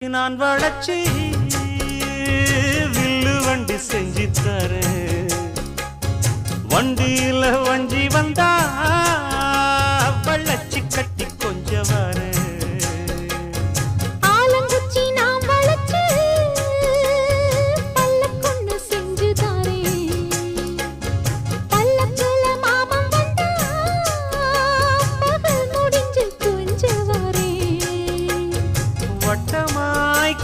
நான் வளச்சி வில்லு வண்டி செஞ்சு தரேன். வண்டியில வஞ்சி வந்தா வள்ளச்சி கட்டி கொஞ்சம் வரேன். ஆலங்குச்சி நான் வளச்சு பல்லக்கொன்னு செஞ்சு தரேன். பல்லக்குல மாமன் வந்தா பகல் முடிஞ்சு கொஞ்சம் வரேன். வட்டமாய்